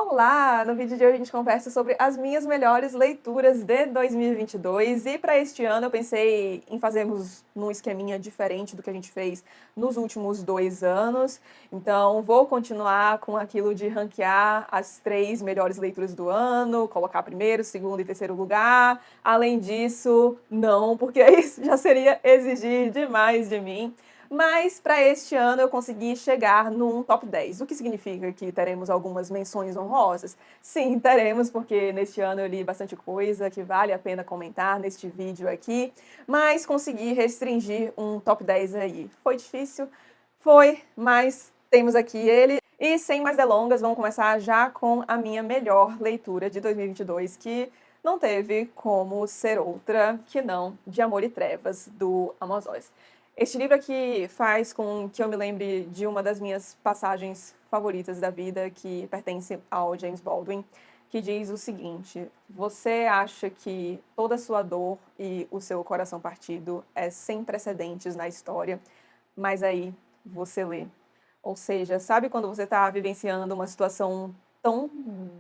Olá! No vídeo de hoje a gente conversa sobre as minhas melhores leituras de 2022 e para este ano eu pensei em fazermos num esqueminha diferente do que a gente fez nos últimos 2 anos. Então vou continuar com aquilo de ranquear as 3 melhores leituras do ano, colocar primeiro, segundo e terceiro lugar. Além disso, não, porque isso já seria exigir demais de mim. Mas para este ano eu consegui chegar num top 10. O que significa que teremos algumas menções honrosas? Sim, teremos, porque neste ano eu li bastante coisa que vale a pena comentar neste vídeo aqui, mas consegui restringir um top 10 aí. Foi difícil? Foi, mas temos aqui ele. E sem mais delongas, vamos começar já com a minha melhor leitura de 2022, que não teve como ser outra que não De Amor e Trevas, do Amos Oz. Este livro aqui faz com que eu me lembre de uma das minhas passagens favoritas da vida, que pertence ao James Baldwin, que diz o seguinte: você acha que toda a sua dor e o seu coração partido é sem precedentes na história, mas aí você lê. Ou seja, sabe quando você está vivenciando uma situação tão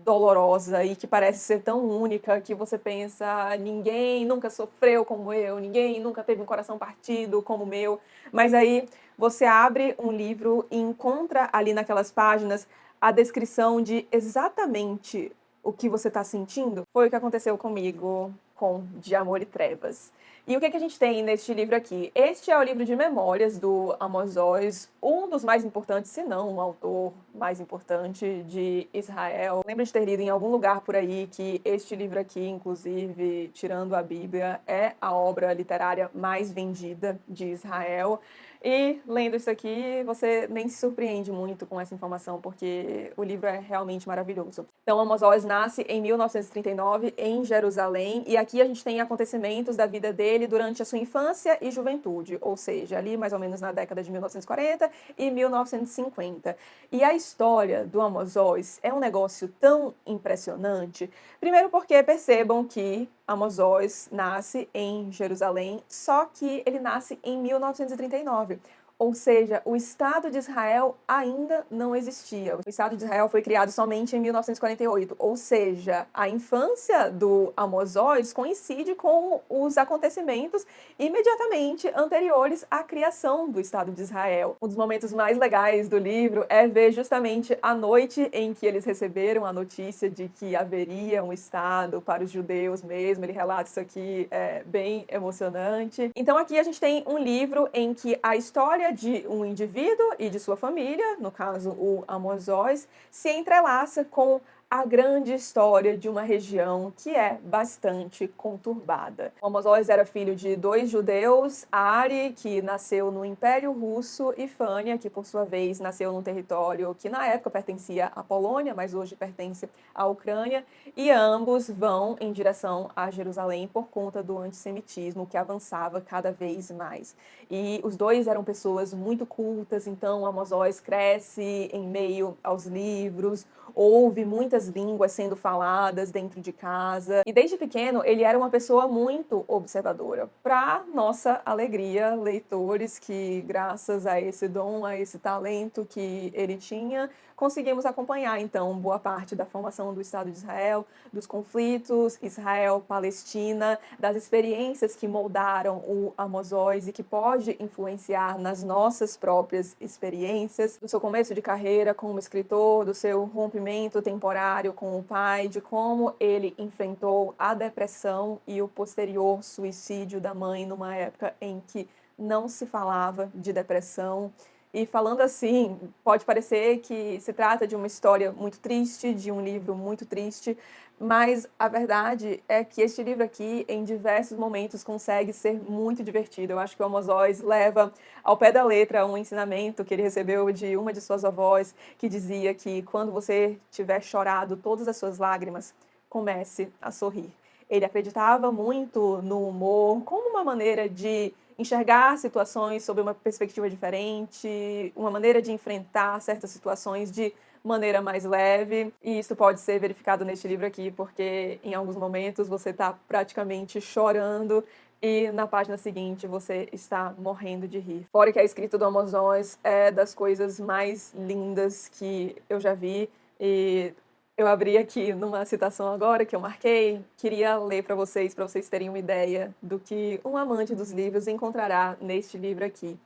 dolorosa e que parece ser tão única que você pensa, ninguém nunca sofreu como eu, ninguém nunca teve um coração partido como o meu, mas aí você abre um livro e encontra ali naquelas páginas a descrição de exatamente o que você está sentindo? Foi o que aconteceu comigo com De Amor e Trevas. E o que a gente tem neste livro aqui? Este é o livro de memórias do Amos Oz, um dos mais importantes, se não o autor mais importante de Israel. Lembro de ter lido em algum lugar por aí que este livro aqui, inclusive, tirando a Bíblia, é a obra literária mais vendida de Israel. E lendo isso aqui, você nem se surpreende muito com essa informação, porque o livro é realmente maravilhoso. Então, Amos Oz nasce em 1939 em Jerusalém, e aqui a gente tem acontecimentos da vida dele durante a sua infância e juventude, ou seja, ali mais ou menos na década de 1940 e 1950. E a história do Amos Oz é um negócio tão impressionante, primeiro porque percebam que Amos Oz nasce em Jerusalém, só que ele nasce em 1939. Ou seja, o Estado de Israel ainda não existia. O Estado de Israel foi criado somente em 1948. Ou seja, a infância do Amos Oz coincide com os acontecimentos imediatamente anteriores à criação do Estado de Israel. Um dos momentos mais legais do livro é ver justamente a noite em que eles receberam a notícia de que haveria um Estado para os judeus mesmo. Ele relata isso aqui, é bem emocionante. Então aqui a gente tem um livro em que a história de um indivíduo e de sua família, no caso o Amos Oz, se entrelaça com a grande história de uma região que é bastante conturbada. O Amos Oz era filho de 2 judeus, Ari, que nasceu no Império Russo, e Fania, que por sua vez nasceu num território que na época pertencia à Polônia, mas hoje pertence à Ucrânia, e ambos vão em direção a Jerusalém por conta do antissemitismo que avançava cada vez mais. E os dois eram pessoas muito cultas, então Amos Oz cresce em meio aos livros, ouve muitas línguas sendo faladas dentro de casa, e desde pequeno ele era uma pessoa muito observadora. Para nossa alegria, leitores, que graças a esse dom, a esse talento que ele tinha, conseguimos acompanhar então boa parte da formação do Estado de Israel, dos conflitos Israel-Palestina, das experiências que moldaram o Amos Oz e que pode influenciar nas nossas próprias experiências, do seu começo de carreira como escritor, do seu rompimento temporário com o pai, de como ele enfrentou a depressão e o posterior suicídio da mãe numa época em que não se falava de depressão. E falando assim, pode parecer que se trata de uma história muito triste, de um livro muito triste, mas a verdade é que este livro aqui, em diversos momentos, consegue ser muito divertido. Eu acho que o Amos Oz leva ao pé da letra um ensinamento que ele recebeu de uma de suas avós, que dizia que quando você tiver chorado todas as suas lágrimas, comece a sorrir. Ele acreditava muito no humor como uma maneira de enxergar situações sob uma perspectiva diferente, uma maneira de enfrentar certas situações de maneira mais leve, e isso pode ser verificado neste livro aqui, porque em alguns momentos você está praticamente chorando e na página seguinte você está morrendo de rir. Fora que a escrita do Amos Oz é das coisas mais lindas que eu já vi, e Eu abri aqui numa citação agora que eu marquei, queria ler para vocês terem uma ideia do que um amante dos livros encontrará neste livro aqui.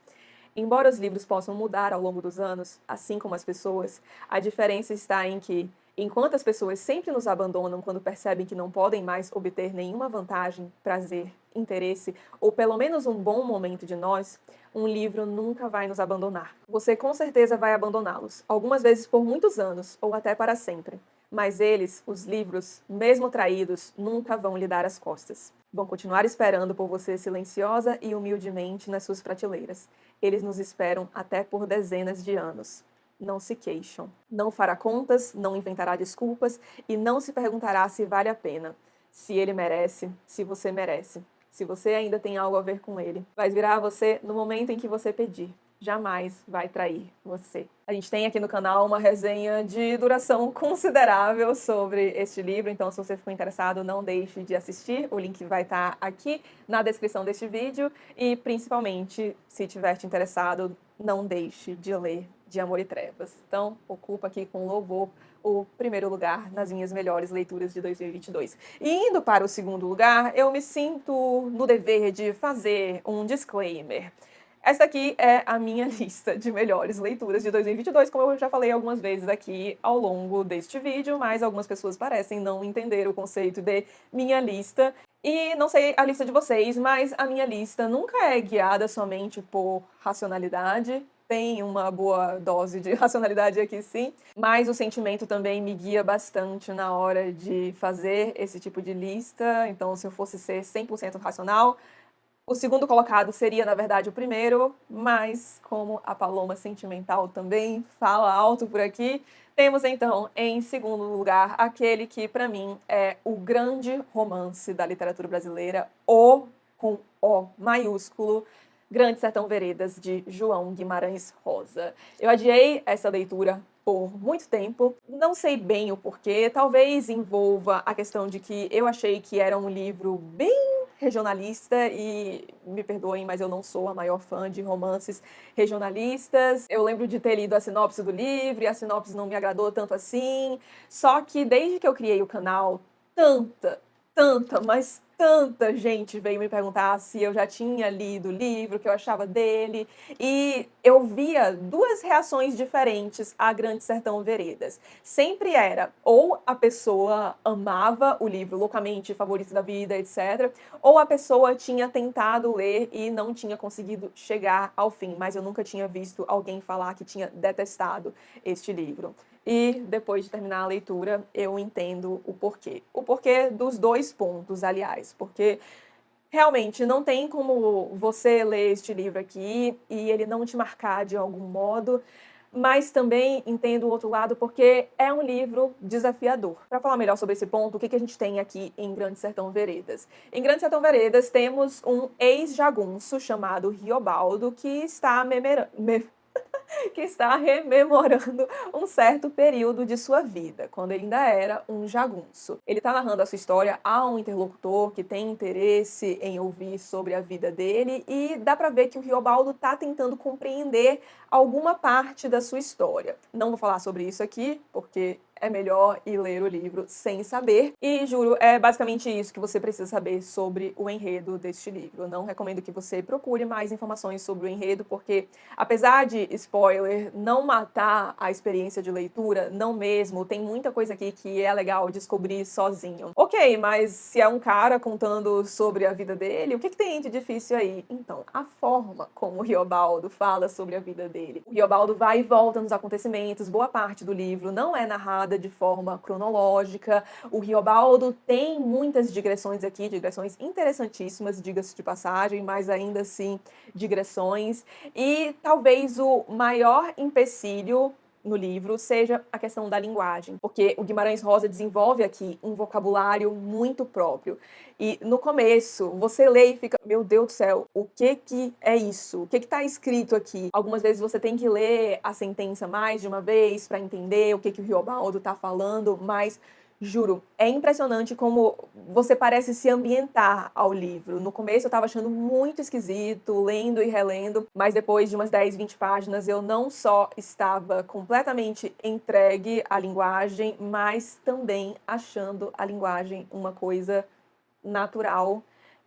Embora os livros possam mudar ao longo dos anos, assim como as pessoas, a diferença está em que, enquanto as pessoas sempre nos abandonam quando percebem que não podem mais obter nenhuma vantagem, prazer, interesse ou pelo menos um bom momento de nós, um livro nunca vai nos abandonar. Você com certeza vai abandoná-los, algumas vezes por muitos anos ou até para sempre. Mas eles, os livros, mesmo traídos, nunca vão lhe dar as costas. Vão continuar esperando por você silenciosa e humildemente nas suas prateleiras. Eles nos esperam até por dezenas de anos. Não se queixam. Não fará contas, não inventará desculpas e não se perguntará se vale a pena. Se ele merece, se você merece. Se você ainda tem algo a ver com ele. Vai virar a você no momento em que você pedir. Jamais vai trair você. A gente tem aqui no canal uma resenha de duração considerável sobre este livro, então se você ficou interessado, não deixe de assistir, o link vai estar aqui na descrição deste vídeo e principalmente, se tiver te interessado, não deixe de ler De Amor e Trevas. Então, ocupa aqui com louvor o primeiro lugar nas minhas melhores leituras de 2022. E indo para o segundo lugar, eu me sinto no dever de fazer um disclaimer. Essa aqui é a minha lista de melhores leituras de 2022, como eu já falei algumas vezes aqui ao longo deste vídeo, mas algumas pessoas parecem não entender o conceito de minha lista. E não sei a lista de vocês, mas a minha lista nunca é guiada somente por racionalidade. Tem uma boa dose de racionalidade aqui sim, mas o sentimento também me guia bastante na hora de fazer esse tipo de lista. Então, se eu fosse ser 100% racional, o segundo colocado seria, na verdade, o primeiro, mas como a Paloma Sentimental também fala alto por aqui, temos então, em segundo lugar, aquele que, para mim, é o grande romance da literatura brasileira, O, com O maiúsculo, Grande Sertão Veredas, de João Guimarães Rosa. Eu adiei essa leitura por muito tempo, não sei bem o porquê, talvez envolva a questão de que eu achei que era um livro bem regionalista e me perdoem, mas eu não sou a maior fã de romances regionalistas. Eu lembro de ter lido a sinopse do livro e a sinopse não me agradou tanto assim. Só que desde que eu criei o canal, mas tanta gente veio me perguntar se eu já tinha lido o livro, o que eu achava dele, e eu via duas reações diferentes a Grande Sertão Veredas. Sempre era, ou a pessoa amava o livro loucamente, favorito da vida, etc., ou a pessoa tinha tentado ler e não tinha conseguido chegar ao fim, mas eu nunca tinha visto alguém falar que tinha detestado este livro. E depois de terminar a leitura, eu entendo o porquê. O porquê dos dois pontos, aliás, porque realmente não tem como você ler este livro aqui e ele não te marcar de algum modo, mas também entendo o outro lado porque é um livro desafiador. Para falar melhor sobre esse ponto, o que a gente tem aqui em Grande Sertão Veredas? Em Grande Sertão Veredas temos um ex-jagunço chamado Riobaldo que está rememorando um certo período de sua vida, quando ele ainda era um jagunço. Ele está narrando a sua história a um interlocutor que tem interesse em ouvir sobre a vida dele e dá para ver que o Riobaldo está tentando compreender alguma parte da sua história. Não vou falar sobre isso aqui, porque é melhor ir ler o livro sem saber. E juro, é basicamente isso que você precisa saber sobre o enredo deste livro. Eu não recomendo que você procure mais informações sobre o enredo, porque apesar de spoiler não matar a experiência de leitura, não mesmo, tem muita coisa aqui que é legal descobrir sozinho. Ok, mas se é um cara contando sobre a vida dele, o que tem de difícil aí? Então, a forma como o Riobaldo fala sobre a vida dele. O Riobaldo vai e volta nos acontecimentos, boa parte do livro não é narrada de forma cronológica. O Riobaldo tem muitas digressões aqui, digressões interessantíssimas, diga-se de passagem, mas ainda assim digressões. E talvez o maior empecilho no livro seja a questão da linguagem, porque o Guimarães Rosa desenvolve aqui um vocabulário muito próprio. E no começo, você lê e fica, meu Deus do céu, o que é isso? O que está escrito aqui? Algumas vezes você tem que ler a sentença mais de uma vez para entender o que o Riobaldo está falando, mas Juro, é impressionante como você parece se ambientar ao livro. No começo eu estava achando muito esquisito, lendo e relendo, mas depois de umas 10, 20 páginas eu não só estava completamente entregue à linguagem, mas também achando a linguagem uma coisa natural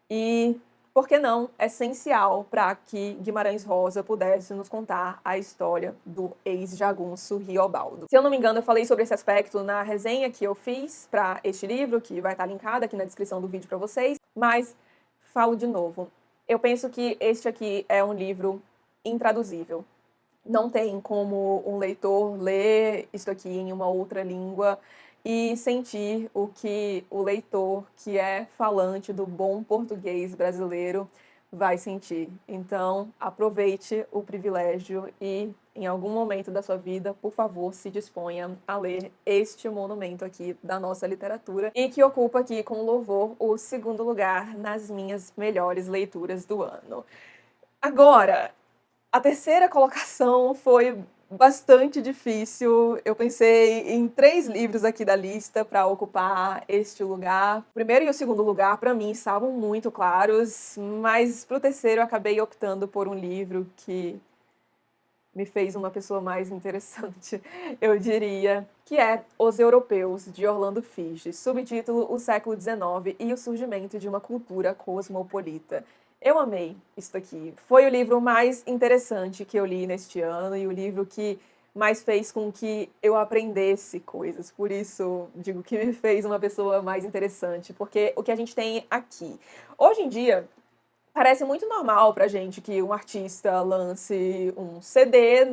e, por que não, essencial para que Guimarães Rosa pudesse nos contar a história do ex-jagunço Riobaldo. Se eu não me engano, eu falei sobre esse aspecto na resenha que eu fiz para este livro, que vai estar linkada aqui na descrição do vídeo para vocês, mas falo de novo. Eu penso que este aqui é um livro intraduzível. Não tem como um leitor ler isso aqui em uma outra língua e sentir o que o leitor, que é falante do bom português brasileiro, vai sentir. Então, aproveite o privilégio e, em algum momento da sua vida, por favor, se disponha a ler este monumento aqui da nossa literatura e que ocupa aqui com louvor o segundo lugar nas minhas melhores leituras do ano. Agora, a terceira colocação foi bastante difícil. Eu pensei em 3 livros aqui da lista para ocupar este lugar. O primeiro e o segundo lugar, para mim, estavam muito claros, mas para o terceiro eu acabei optando por um livro que me fez uma pessoa mais interessante, eu diria, que é Os Europeus, de Orlando Figes, subtítulo O Século XIX e o Surgimento de uma Cultura Cosmopolita. Eu amei isso aqui. Foi o livro mais interessante que eu li neste ano e o livro que mais fez com que eu aprendesse coisas. Por isso, digo que me fez uma pessoa mais interessante, porque o que a gente tem aqui. Hoje em dia, parece muito normal pra gente que um artista lance um CD,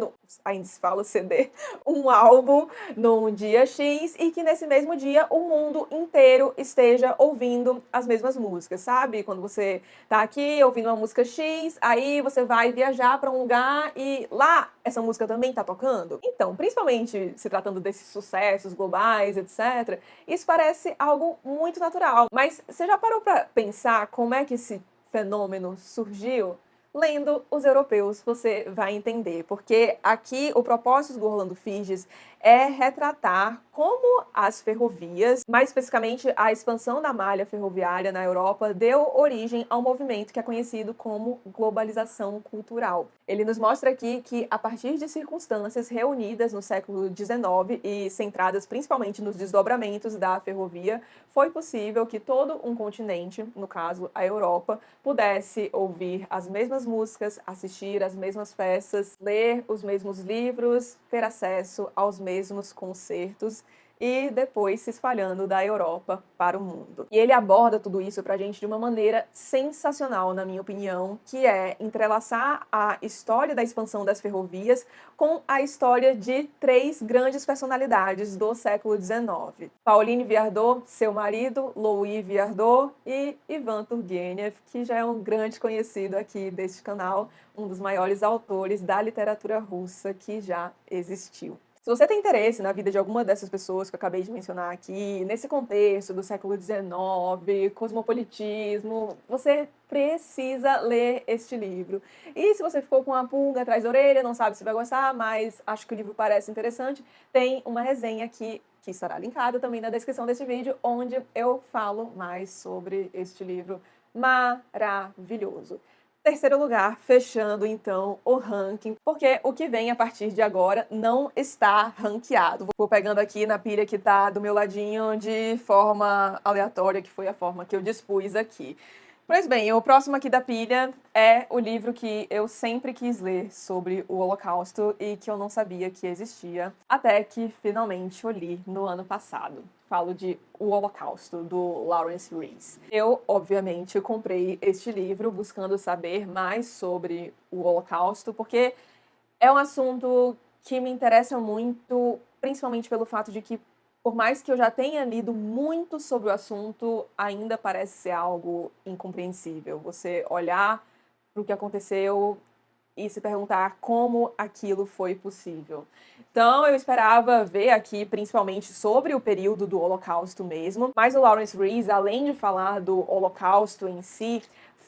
ainda se fala CD, um álbum num dia X e que nesse mesmo dia o mundo inteiro esteja ouvindo as mesmas músicas, sabe? Quando você tá aqui ouvindo uma música X, aí você vai viajar pra um lugar e lá essa música também tá tocando. Então, principalmente se tratando desses sucessos globais, etc., isso parece algo muito natural. Mas você já parou pra pensar como é que esse fenômeno surgiu? Lendo Os Europeus, você vai entender, porque aqui o propósito do Orlando Figes é retratar como as ferrovias, mais especificamente a expansão da malha ferroviária na Europa, deu origem ao movimento que é conhecido como globalização cultural. Ele nos mostra aqui que, a partir de circunstâncias reunidas no século XIX e centradas principalmente nos desdobramentos da ferrovia, foi possível que todo um continente, no caso a Europa, pudesse ouvir as mesmas músicas, assistir às mesmas peças, ler os mesmos livros, ter acesso aos mesmos concertos e depois se espalhando da Europa para o mundo. E ele aborda tudo isso pra gente de uma maneira sensacional, na minha opinião, que é entrelaçar a história da expansão das ferrovias com a história de 3 grandes personalidades do século XIX. Pauline Viardot, seu marido, Louis Viardot e Ivan Turgenev, que já é um grande conhecido aqui deste canal, um dos maiores autores da literatura russa que já existiu. Se você tem interesse na vida de alguma dessas pessoas que eu acabei de mencionar aqui, nesse contexto do século XIX, cosmopolitismo, você precisa ler este livro. E se você ficou com uma pulga atrás da orelha, não sabe se vai gostar, mas acho que o livro parece interessante, tem uma resenha aqui, que estará linkada também na descrição desse vídeo, onde eu falo mais sobre este livro maravilhoso. Terceiro lugar, fechando então o ranking, porque o que vem a partir de agora não está ranqueado. Vou pegando aqui na pilha que tá do meu ladinho de forma aleatória, que foi a forma que eu dispus aqui. Pois bem, o próximo aqui da pilha é o livro que eu sempre quis ler sobre o Holocausto e que eu não sabia que existia, até que finalmente eu li no ano passado. Falo de O Holocausto, do Lawrence Rees. Eu, obviamente, comprei este livro buscando saber mais sobre o Holocausto, porque é um assunto que me interessa muito, principalmente pelo fato de que, por mais que eu já tenha lido muito sobre o assunto, ainda parece ser algo incompreensível. Você olhar para o que aconteceu e se perguntar como aquilo foi possível. Então eu esperava ver aqui principalmente sobre o período do Holocausto mesmo, mas o Lawrence Rees, além de falar do Holocausto em si,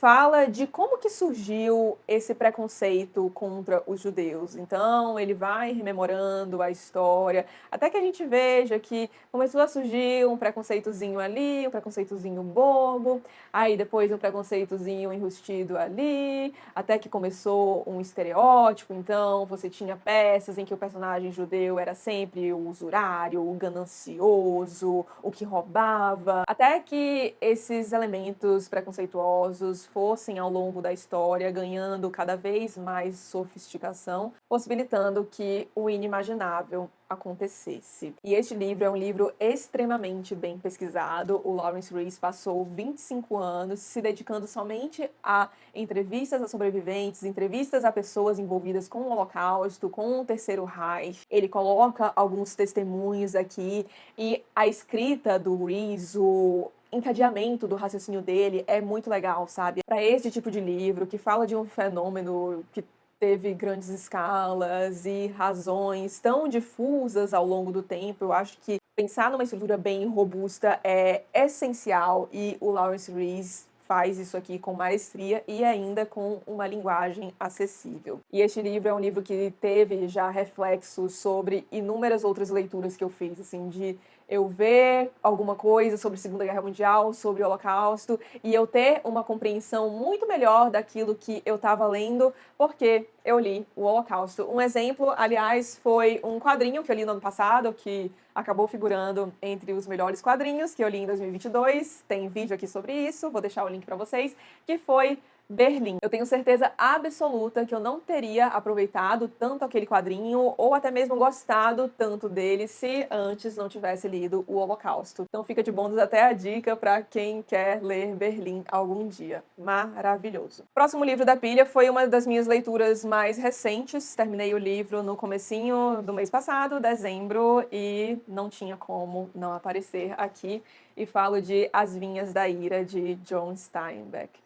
fala de como que surgiu esse preconceito contra os judeus. Então ele vai rememorando a história, até que a gente veja que começou a surgir um preconceitozinho ali, um preconceitozinho bobo, aí depois um preconceitozinho enrustido ali, até que começou um estereótipo. Então você tinha peças em que o personagem judeu era sempre o usurário, o ganancioso, o que roubava, até que esses elementos preconceituosos fossem ao longo da história ganhando cada vez mais sofisticação, possibilitando que o inimaginável acontecesse. E este livro é um livro extremamente bem pesquisado. O Lawrence Rees passou 25 anos se dedicando somente a entrevistas a sobreviventes, entrevistas a pessoas envolvidas com o Holocausto, com o Terceiro Reich. Ele coloca alguns testemunhos aqui e a escrita do Rees, o encadeamento do raciocínio dele é muito legal, sabe? Para esse tipo de livro que fala de um fenômeno que teve grandes escalas e razões tão difusas ao longo do tempo, eu acho que pensar numa estrutura bem robusta é essencial e o Lawrence Rees faz isso aqui com maestria e ainda com uma linguagem acessível. E este livro é um livro que teve já reflexos sobre inúmeras outras leituras que eu fiz, assim, de eu ver alguma coisa sobre a Segunda Guerra Mundial, sobre o Holocausto, e eu ter uma compreensão muito melhor daquilo que eu estava lendo, porque eu li o Holocausto. Um exemplo, aliás, foi um quadrinho que eu li no ano passado, que acabou figurando entre os melhores quadrinhos que eu li em 2022. Tem vídeo aqui sobre isso, vou deixar o link para vocês, que foi Berlim. Eu tenho certeza absoluta que eu não teria aproveitado tanto aquele quadrinho ou até mesmo gostado tanto dele se antes não tivesse lido o Holocausto. Então fica de bônus até a dica para quem quer ler Berlim algum dia. Maravilhoso. Próximo livro da pilha foi uma das minhas leituras mais recentes. Terminei o livro no comecinho do mês passado, dezembro, e não tinha como não aparecer aqui. E falo de As Vinhas da Ira, de John Steinbeck.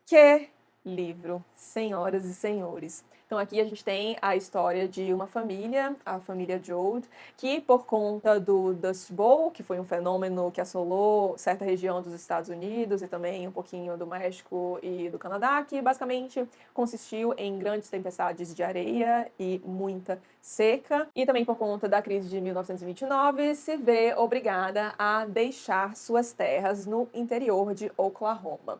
Que livro, senhoras e senhores. Então aqui a gente tem a história de uma família, a família Joad, que por conta do Dust Bowl, que foi um fenômeno que assolou certa região dos Estados Unidos e também um pouquinho do México e do Canadá, que basicamente consistiu em grandes tempestades de areia e muita seca, e também por conta da crise de 1929, se vê obrigada a deixar suas terras no interior de Oklahoma.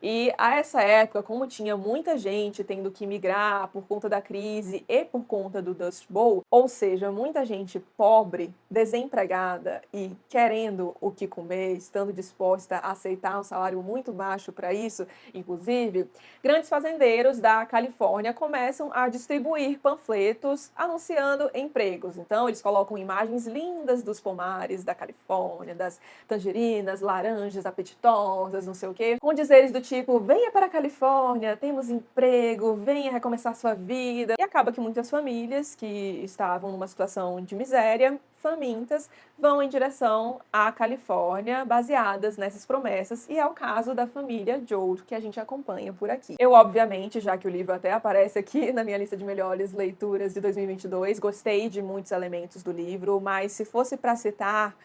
E a essa época, como tinha muita gente tendo que migrar por conta da crise e por conta do Dust Bowl, ou seja, muita gente pobre, desempregada e querendo o que comer, estando disposta a aceitar um salário muito baixo para isso, inclusive, grandes fazendeiros da Califórnia começam a distribuir panfletos anunciando empregos. Então, eles colocam imagens lindas dos pomares da Califórnia, das tangerinas, laranjas apetitosas, não sei o quê, com dizeres do tipo, venha para a Califórnia, temos emprego, venha recomeçar sua vida. E acaba que muitas famílias que estavam numa situação de miséria, famintas, vão em direção à Califórnia, baseadas nessas promessas, e é o caso da família Joad, que a gente acompanha por aqui. Eu, obviamente, já que o livro até aparece aqui na minha lista de melhores leituras de 2022, gostei de muitos elementos do livro, mas se fosse para citar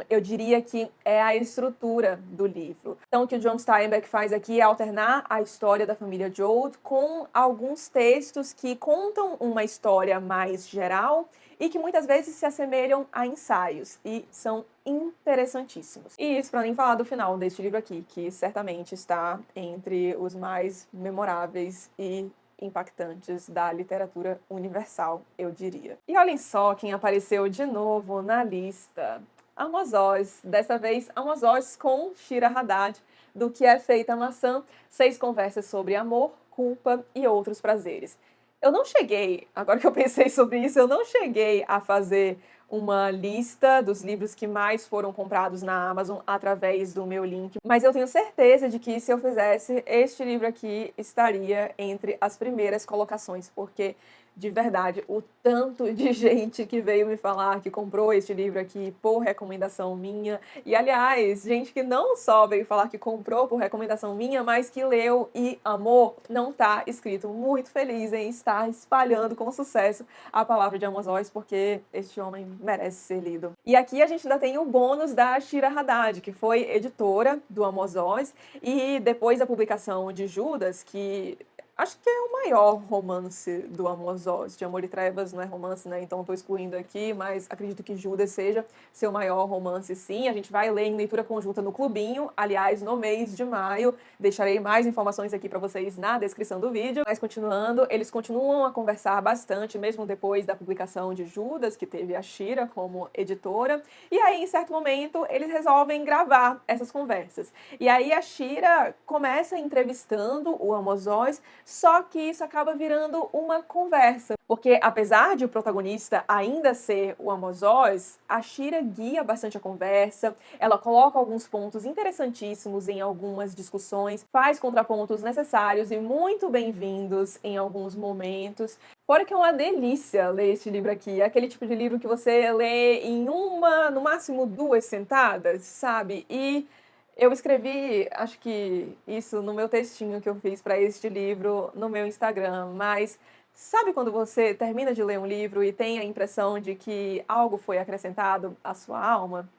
eu diria que é a estrutura do livro. Então, o que o John Steinbeck faz aqui é alternar a história da família Joad com alguns textos que contam uma história mais geral e que muitas vezes se assemelham a ensaios e são interessantíssimos. E isso para nem falar do final deste livro aqui, que certamente está entre os mais memoráveis e impactantes da literatura universal, eu diria. E olhem só quem apareceu de novo na lista. Amos Oz, dessa vez Amos Oz com Shira Haddad, do Que é Feita a Maçã, 6 conversas sobre amor, culpa e outros prazeres. Eu não cheguei, agora que eu pensei sobre isso, eu não cheguei a fazer uma lista dos livros que mais foram comprados na Amazon através do meu link, mas eu tenho certeza de que se eu fizesse, este livro aqui estaria entre as primeiras colocações, porque de verdade, o tanto de gente que veio me falar que comprou este livro aqui por recomendação minha. E, aliás, gente que não só veio falar que comprou por recomendação minha, mas que leu e amou, não tá escrito. Muito feliz em estar espalhando com sucesso a palavra de Amos Oz, porque este homem merece ser lido. E aqui a gente ainda tem o bônus da Shira Haddad, que foi editora do Amos Oz, e depois da publicação de Judas, que acho que é o maior romance do Amos Oz. De Amor e Trevas não é romance, né? Então estou excluindo aqui, mas acredito que Judas seja seu maior romance, sim. A gente vai ler em leitura conjunta no Clubinho, aliás, no mês de maio. Deixarei mais informações aqui para vocês na descrição do vídeo. Mas continuando, eles continuam a conversar bastante, mesmo depois da publicação de Judas, que teve a Shira como editora. E aí, em certo momento, eles resolvem gravar essas conversas. E aí a Shira começa entrevistando o Amos Oz, só que isso acaba virando uma conversa. Porque apesar de o protagonista ainda ser o Amos Oz, a Shira guia bastante a conversa, ela coloca alguns pontos interessantíssimos em algumas discussões, faz contrapontos necessários e muito bem-vindos em alguns momentos. Fora que é uma delícia ler este livro aqui. É aquele tipo de livro que você lê em uma, no máximo 2 sentadas, sabe? E eu escrevi, acho que isso no meu textinho que eu fiz para este livro no meu Instagram, mas sabe quando você termina de ler um livro e tem a impressão de que algo foi acrescentado à sua alma?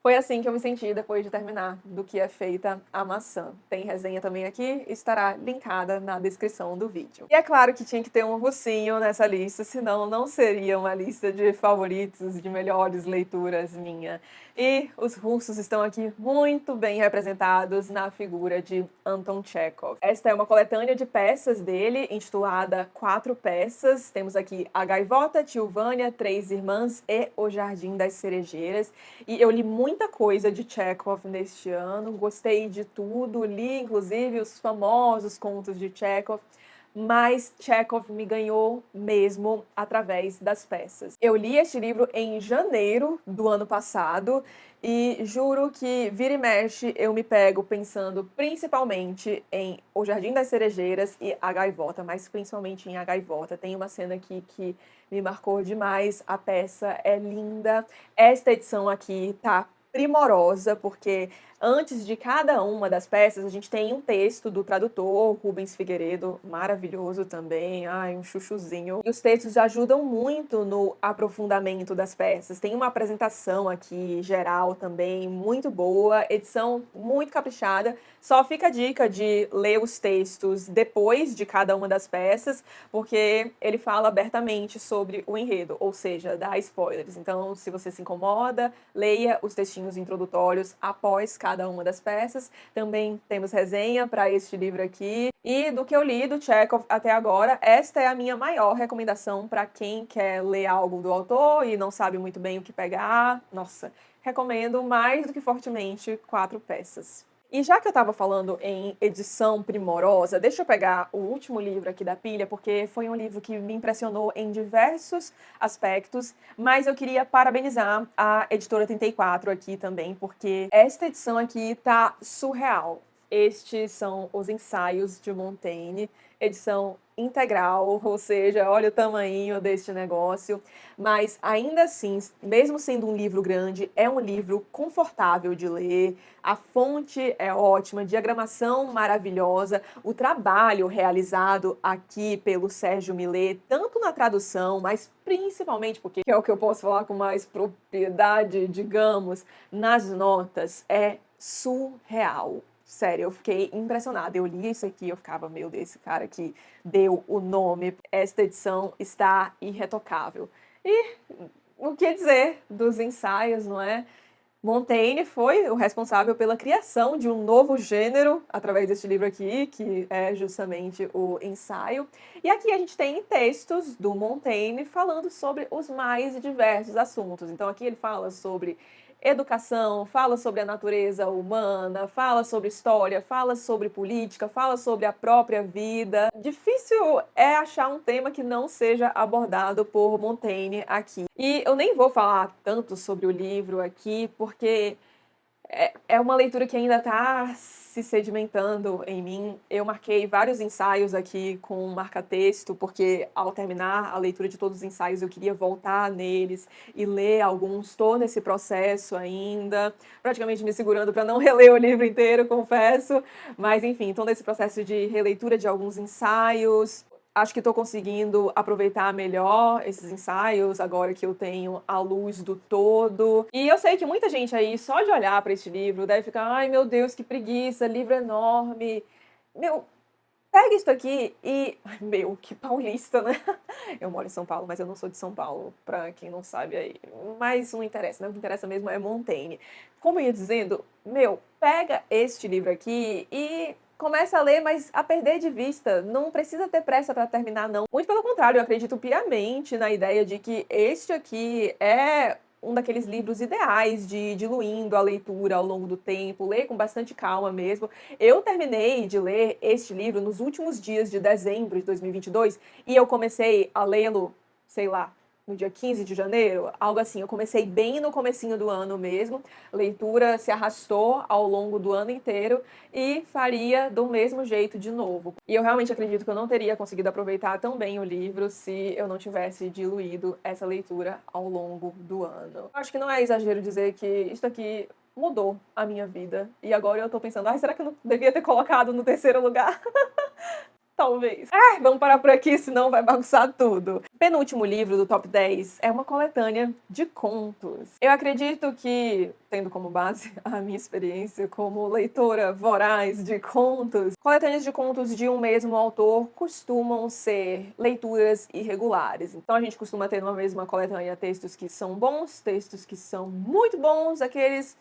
Foi assim que eu me senti depois de terminar Do Que É Feita a Maçã. Tem resenha também aqui, estará linkada na descrição do vídeo. E é claro que tinha que ter um russinho nessa lista, senão não seria uma lista de favoritos, de melhores leituras minha. E os russos estão aqui muito bem representados na figura de Anton Chekhov. Esta é uma coletânea de peças dele, intitulada Quatro Peças. Temos aqui A Gaivota, Tio Vânia, Três Irmãs e O Jardim das Cerejeiras. E eu li muita coisa de Chekhov neste ano, gostei de tudo, li inclusive os famosos contos de Chekhov, mas Chekhov me ganhou mesmo através das peças. Eu li este livro em janeiro do ano passado e juro que vira e mexe eu me pego pensando principalmente em O Jardim das Cerejeiras e A Gaivota, mas principalmente em A Gaivota. Tem uma cena aqui que me marcou demais, a peça é linda. Esta edição aqui tá primorosa, porque antes de cada uma das peças, a gente tem um texto do tradutor, Rubens Figueiredo, maravilhoso também, ai, um chuchuzinho. E os textos ajudam muito no aprofundamento das peças. Tem uma apresentação aqui, geral também, muito boa, edição muito caprichada. Só fica a dica de ler os textos depois de cada uma das peças, porque ele fala abertamente sobre o enredo, ou seja, dá spoilers. Então, se você se incomoda, leia os textinhos introdutórios após cada uma das peças. Também temos resenha para este livro aqui. E do que eu li do Chekhov até agora, esta é a minha maior recomendação para quem quer ler algo do autor e não sabe muito bem o que pegar. Nossa, recomendo mais do que fortemente Quatro Peças. E já que eu estava falando em edição primorosa, deixa eu pegar o último livro aqui da pilha, porque foi um livro que me impressionou em diversos aspectos, mas eu queria parabenizar a Editora 34 aqui também, porque esta edição aqui tá surreal. Estes são os ensaios de Montaigne, edição integral, ou seja, olha o tamanho deste negócio, mas ainda assim, mesmo sendo um livro grande, é um livro confortável de ler, a fonte é ótima, diagramação maravilhosa, o trabalho realizado aqui pelo Sérgio Millet, tanto na tradução, mas principalmente, porque é o que eu posso falar com mais propriedade, digamos, nas notas, é surreal. Sério, eu fiquei impressionada. Eu li isso aqui, eu ficava, meu Deus, esse cara que deu o nome. Esta edição está irretocável. E o que dizer dos ensaios, não é? Montaigne foi o responsável pela criação de um novo gênero através deste livro aqui, que é justamente o ensaio. E aqui a gente tem textos do Montaigne falando sobre os mais diversos assuntos. Então aqui ele fala sobre educação, fala sobre a natureza humana, fala sobre história, fala sobre política, fala sobre a própria vida. Difícil é achar um tema que não seja abordado por Montaigne aqui. E eu nem vou falar tanto sobre o livro aqui, porque É uma leitura que ainda está se sedimentando em mim. Eu marquei vários ensaios aqui com marca-texto, porque ao terminar a leitura de todos os ensaios eu queria voltar neles e ler alguns. Estou nesse processo ainda, praticamente me segurando para não reler o livro inteiro, confesso. Mas enfim, estou nesse processo de releitura de alguns ensaios. Acho que estou conseguindo aproveitar melhor esses ensaios, agora que eu tenho a luz do todo. E eu sei que muita gente aí, só de olhar para este livro, deve ficar: ai meu Deus, que preguiça, livro enorme. Meu, pega isso aqui e. Ai, meu, que paulista, né? Eu moro em São Paulo, mas eu não sou de São Paulo, pra quem não sabe aí. Mas não interessa, né? O que interessa mesmo é Montaigne. Como eu ia dizendo, meu, pega este livro aqui e começa a ler, mas a perder de vista. Não precisa ter pressa para terminar, não. Muito pelo contrário, eu acredito piamente na ideia de que este aqui é um daqueles livros ideais de ir diluindo a leitura ao longo do tempo, ler com bastante calma mesmo. Eu terminei de ler este livro nos últimos dias de dezembro de 2022 e eu comecei a lê-lo, sei lá, no dia 15 de janeiro, algo assim. Eu comecei bem no comecinho do ano mesmo, a leitura se arrastou ao longo do ano inteiro e faria do mesmo jeito de novo. E eu realmente acredito que eu não teria conseguido aproveitar tão bem o livro se eu não tivesse diluído essa leitura ao longo do ano. Acho que não é exagero dizer que isso aqui mudou a minha vida. E agora eu tô pensando, ai, será que eu não devia ter colocado no terceiro lugar? Talvez. Vamos parar por aqui, senão vai bagunçar tudo. O penúltimo livro do top 10 é uma coletânea de contos. Eu acredito que, tendo como base a minha experiência como leitora voraz de contos, coletâneas de contos de um mesmo autor costumam ser leituras irregulares. Então a gente costuma ter numa mesma coletânea textos que são bons, textos que são muito bons, aqueles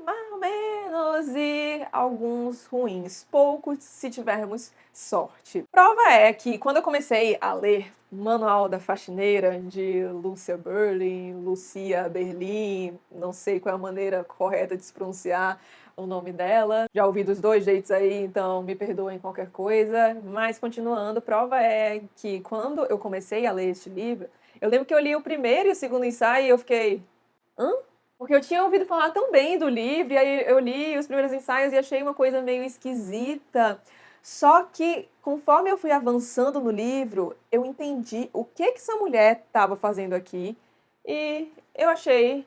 mais ou menos, e alguns ruins, poucos se tivermos sorte. Prova é que quando eu comecei a ler Manual da Faxineira, de Lucia Berlin, Lucia Berlin, não sei qual é a maneira correta de se pronunciar o nome dela, já ouvi dos dois jeitos aí, então me perdoem qualquer coisa, mas continuando, prova é que quando eu comecei a ler este livro, eu lembro que eu li o primeiro e o segundo ensaio e eu fiquei: hã? Porque eu tinha ouvido falar tão bem do livro, e aí eu li os primeiros ensaios e achei uma coisa meio esquisita. Só que, conforme eu fui avançando no livro, eu entendi o que essa mulher estava fazendo aqui e eu achei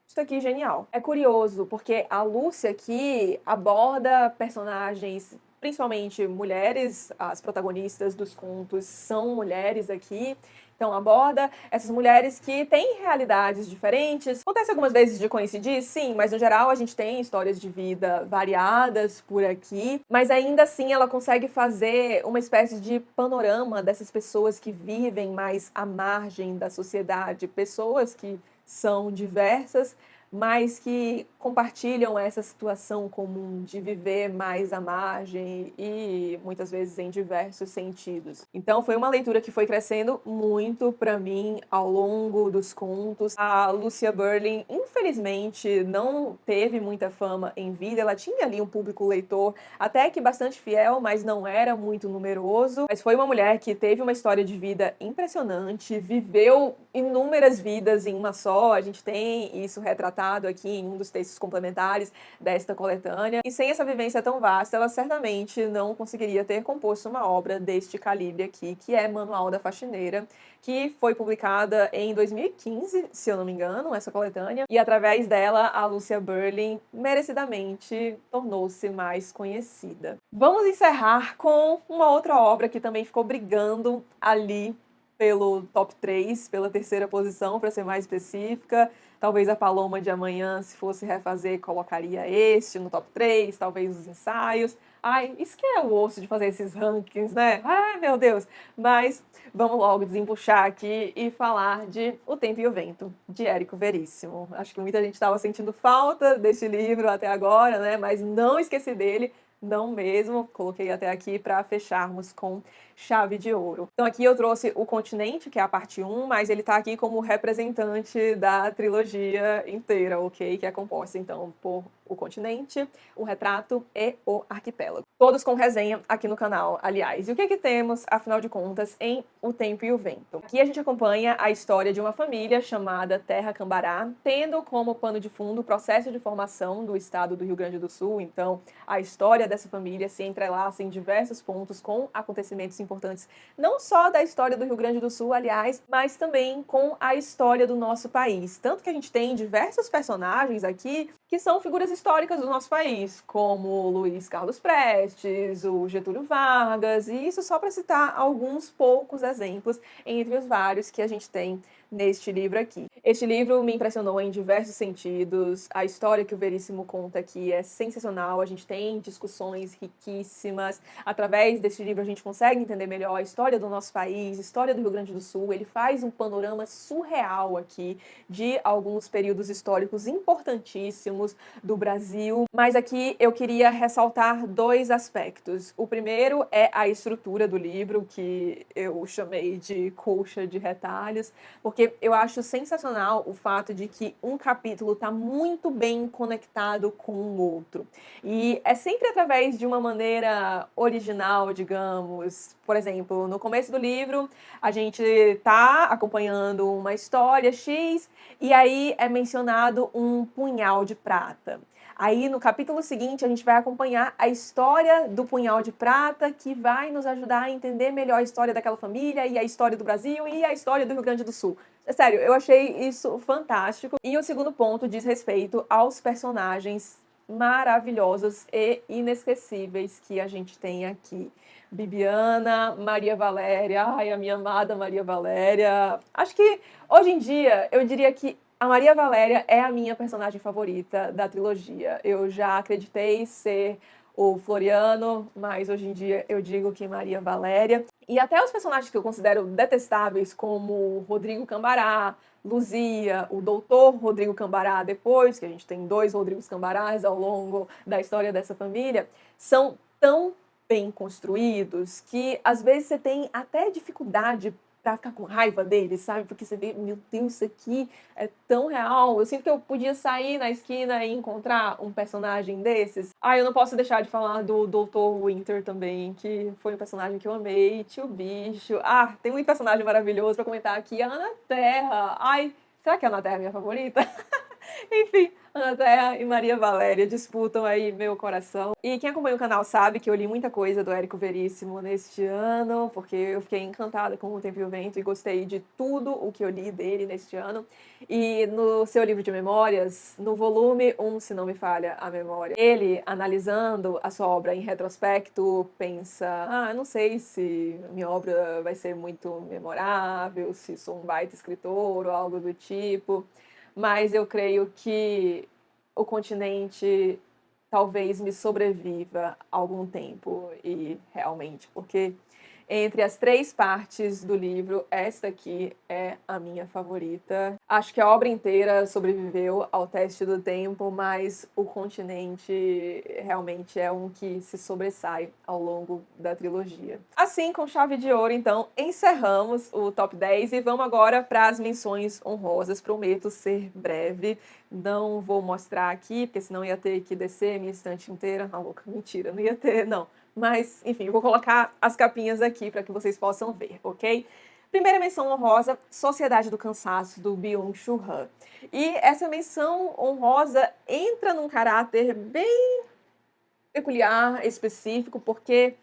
isso aqui genial. É curioso, porque a Lúcia aqui aborda personagens, principalmente mulheres, as protagonistas dos contos são mulheres aqui. Então aborda essas mulheres que têm realidades diferentes. Acontece algumas vezes de coincidir, sim, mas no geral a gente tem histórias de vida variadas por aqui. Mas ainda assim ela consegue fazer uma espécie de panorama dessas pessoas que vivem mais à margem da sociedade, pessoas que são diversas, mas que compartilham essa situação comum de viver mais à margem e muitas vezes em diversos sentidos. Então foi uma leitura que foi crescendo muito para mim ao longo dos contos. A Lucia Berlin, infelizmente, não teve muita fama em vida. Ela tinha ali um público leitor até que bastante fiel, mas não era muito numeroso. Mas foi uma mulher que teve uma história de vida impressionante, viveu inúmeras vidas em uma só. A gente tem isso retratado aqui em um dos textos complementares desta coletânea. E sem essa vivência tão vasta, ela certamente não conseguiria ter composto uma obra deste calibre aqui, que é Manual da Faxineira, que foi publicada em 2015, se eu não me engano, essa coletânea. E através dela, a Lucia Berlin merecidamente tornou-se mais conhecida. Vamos encerrar com uma outra obra que também ficou brigando ali pelo top 3, pela terceira posição, para ser mais específica. Talvez a Paloma de Amanhã, se fosse refazer, colocaria este no top 3, talvez os ensaios. Ai, isso que é o osso de fazer esses rankings, né? Ai, meu Deus! Mas vamos logo desembuchar aqui e falar de O Tempo e o Vento, de Érico Veríssimo. Acho que muita gente estava sentindo falta desse livro até agora, né? Mas não esqueci dele, não mesmo. Coloquei até aqui para fecharmos com Chave de Ouro. Então aqui eu trouxe O Continente, que é a parte 1, mas ele tá aqui como representante da trilogia inteira, ok? Que é composta, então, por O Continente, O Retrato e O Arquipélago. Todos com resenha aqui no canal, aliás. E o que temos, afinal de contas, em O Tempo e o Vento? Aqui a gente acompanha a história de uma família chamada Terra Cambará, tendo como pano de fundo o processo de formação do estado do Rio Grande do Sul. Então, a história dessa família se entrelaça em diversos pontos com acontecimentos importantes, não só da história do Rio Grande do Sul, aliás, mas também com a história do nosso país. Tanto que a gente tem diversos personagens aqui que são figuras históricas do nosso país, como Luiz Carlos Prestes, o Getúlio Vargas, e isso só para citar alguns poucos exemplos entre os vários que a gente tem neste livro aqui. Este livro me impressionou em diversos sentidos. A história que o Veríssimo conta aqui é sensacional. A gente tem discussões riquíssimas. Através deste livro a gente consegue entender melhor a história do nosso país, a história do Rio Grande do Sul. Ele faz um panorama surreal aqui de alguns períodos históricos importantíssimos do Brasil. Mas aqui eu queria ressaltar dois aspectos. O primeiro é a estrutura do livro, que eu chamei de colcha de retalhos, porque eu acho sensacional o fato de que um capítulo está muito bem conectado com o outro. E é sempre através de uma maneira original, digamos. Por exemplo, no começo do livro, a gente está acompanhando uma história X, e aí é mencionado um punhal de prata. Aí, no capítulo seguinte, a gente vai acompanhar a história do punhal de prata, que vai nos ajudar a entender melhor a história daquela família, e a história do Brasil, e a história do Rio Grande do Sul. Sério, eu achei isso fantástico. E o segundo ponto diz respeito aos personagens maravilhosos e inesquecíveis que a gente tem aqui. Bibiana, Maria Valéria, ai, a minha amada Maria Valéria. Acho que, hoje em dia, eu diria que a Maria Valéria é a minha personagem favorita da trilogia. Eu já acreditei ser o Floriano, mas hoje em dia eu digo que Maria Valéria. E até os personagens que eu considero detestáveis, como Rodrigo Cambará, Luzia, o doutor Rodrigo Cambará depois, que a gente tem 2 Rodrigos Cambarás ao longo da história dessa família, são tão bem construídos que às vezes você tem até dificuldade pra ficar com raiva deles, sabe? Porque você vê, meu Deus, isso aqui é tão real. Eu sinto que eu podia sair na esquina e encontrar um personagem desses. Ah, eu não posso deixar de falar do Dr. Winter também, que foi um personagem que eu amei. Tio Bicho. Ah, tem um personagem maravilhoso pra comentar aqui, a Ana Terra. Ai, será que a Ana Terra é minha favorita? Enfim, Ana Terra e Maria Valéria disputam aí meu coração. E quem acompanha o canal sabe que eu li muita coisa do Érico Veríssimo neste ano, porque eu fiquei encantada com O Tempo e o Vento e gostei de tudo o que eu li dele neste ano. E no seu livro de memórias, no volume 1, se não me falha a memória, ele, analisando a sua obra em retrospecto, pensa, não sei se minha obra vai ser muito memorável, se sou um baita escritor ou algo do tipo. Mas eu creio que O Continente talvez me sobreviva algum tempo, e realmente, porque entre as 3 partes do livro, esta aqui é a minha favorita. Acho que a obra inteira sobreviveu ao teste do tempo, mas O Continente realmente é um que se sobressai ao longo da trilogia. Assim, com chave de ouro, então, encerramos o top 10 e vamos agora para as menções honrosas. Prometo ser breve. Não vou mostrar aqui, porque senão ia ter que descer minha estante inteira. Não, louca, mentira, não ia ter, não. Mas, enfim, eu vou colocar as capinhas aqui para que vocês possam ver, ok? Primeira menção honrosa, Sociedade do Cansaço, do Byung-Chul Han. E essa menção honrosa entra num caráter bem peculiar, específico, porque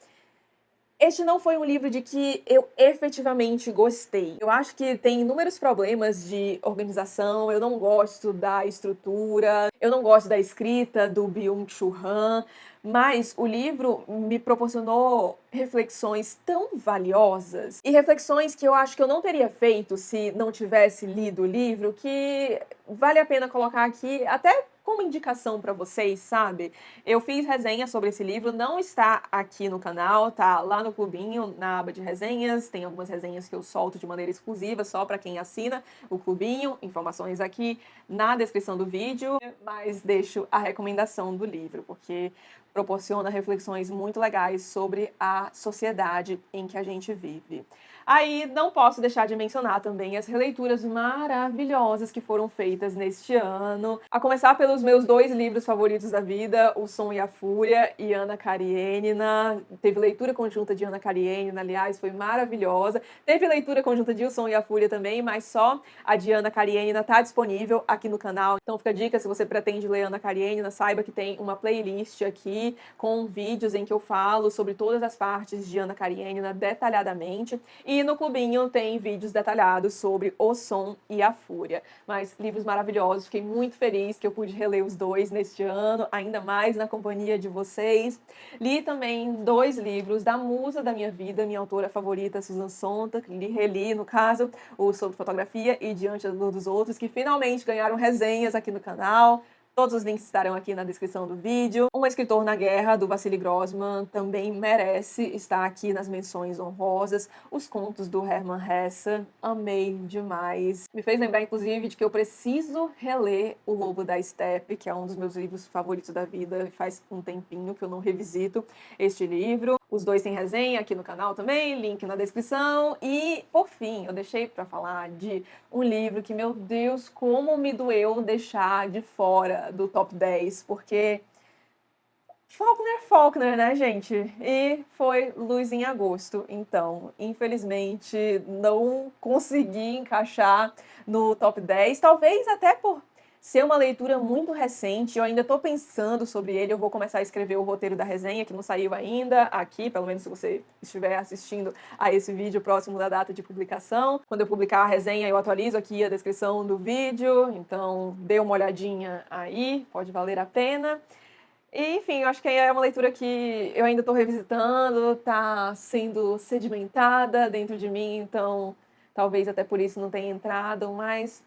este não foi um livro de que eu efetivamente gostei. Eu acho que tem inúmeros problemas de organização, eu não gosto da estrutura, eu não gosto da escrita do Byung-Chul Han, mas o livro me proporcionou reflexões tão valiosas, e reflexões que eu acho que eu não teria feito se não tivesse lido o livro, que vale a pena colocar aqui, até como indicação para vocês, sabe? Eu fiz resenha sobre esse livro, não está aqui no canal, tá lá no Clubinho, na aba de resenhas. Tem algumas resenhas que eu solto de maneira exclusiva, só para quem assina o Clubinho. Informações aqui na descrição do vídeo, mas deixo a recomendação do livro, porque proporciona reflexões muito legais sobre a sociedade em que a gente vive. Aí não posso deixar de mencionar também as releituras maravilhosas que foram feitas neste ano. A começar pelos meus 2 livros favoritos da vida, O Som e a Fúria e Ana Karenina. Teve leitura conjunta de Ana Karenina, aliás, foi maravilhosa. Teve leitura conjunta de O Som e a Fúria também, mas só a de Ana Karenina tá disponível aqui no canal. Então fica a dica, se você pretende ler Ana Karenina, saiba que tem uma playlist aqui com vídeos em que eu falo sobre todas as partes de Ana Karenina detalhadamente. E no Clubinho tem vídeos detalhados sobre O Som e a Fúria. Mas livros maravilhosos, fiquei muito feliz que eu pude reler os 2 neste ano, ainda mais na companhia de vocês. Li também 2 livros da musa da minha vida, minha autora favorita, Susan Sontag. Reli, no caso, o Sobre Fotografia e Diante dos Outros, que finalmente ganharam resenhas aqui no canal. Todos os links estarão aqui na descrição do vídeo. Um Escritor na Guerra, do Vassili Grossman, também merece estar aqui nas menções honrosas. Os contos do Hermann Hesse, amei demais. Me fez lembrar, inclusive, de que eu preciso reler O Lobo da Estepe, que é um dos meus livros favoritos da vida. Faz um tempinho que eu não revisito este livro. Os 2 têm resenha aqui no canal também, link na descrição. E, por fim, eu deixei para falar de um livro que, meu Deus, como me doeu deixar de fora do top 10, porque Faulkner, né, gente? E foi Luz em Agosto. Então, infelizmente, não consegui encaixar no top 10, talvez até por ser uma leitura muito recente. Eu ainda estou pensando sobre ele, eu vou começar a escrever o roteiro da resenha, que não saiu ainda aqui, pelo menos se você estiver assistindo a esse vídeo próximo da data de publicação. Quando eu publicar a resenha, eu atualizo aqui a descrição do vídeo, então dê uma olhadinha aí, pode valer a pena. E, enfim, eu acho que é uma leitura que eu ainda estou revisitando, está sendo sedimentada dentro de mim, então talvez até por isso não tenha entrado, mas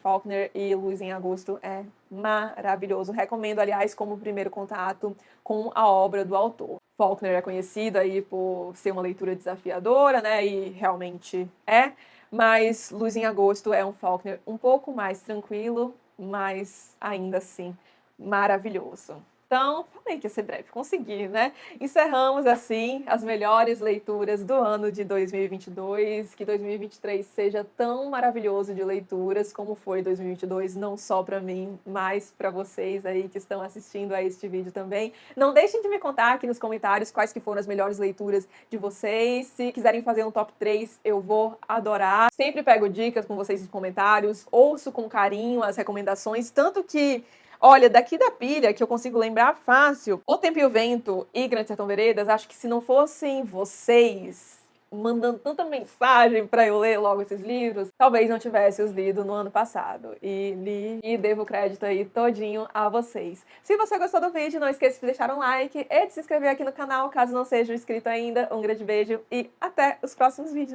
Faulkner e Luz em Agosto é maravilhoso. Recomendo, aliás, como primeiro contato com a obra do autor. Faulkner é conhecido aí por ser uma leitura desafiadora, né, e realmente é, mas Luz em Agosto é um Faulkner um pouco mais tranquilo, mas ainda assim maravilhoso. Então, falei que ia ser breve, consegui, né? Encerramos, assim, as melhores leituras do ano de 2022. Que 2023 seja tão maravilhoso de leituras como foi 2022, não só para mim, mas para vocês aí que estão assistindo a este vídeo também. Não deixem de me contar aqui nos comentários quais que foram as melhores leituras de vocês. Se quiserem fazer um top 3, eu vou adorar. Sempre pego dicas com vocês nos comentários, ouço com carinho as recomendações, tanto que olha, daqui da pilha, que eu consigo lembrar fácil, O Tempo e o Vento e Grande Sertão Veredas, acho que se não fossem vocês mandando tanta mensagem para eu ler logo esses livros, talvez não tivesse os lido no ano passado. E li e devo crédito aí todinho a vocês. Se você gostou do vídeo, não esqueça de deixar um like e de se inscrever aqui no canal, caso não seja inscrito ainda. Um grande beijo e até os próximos vídeos.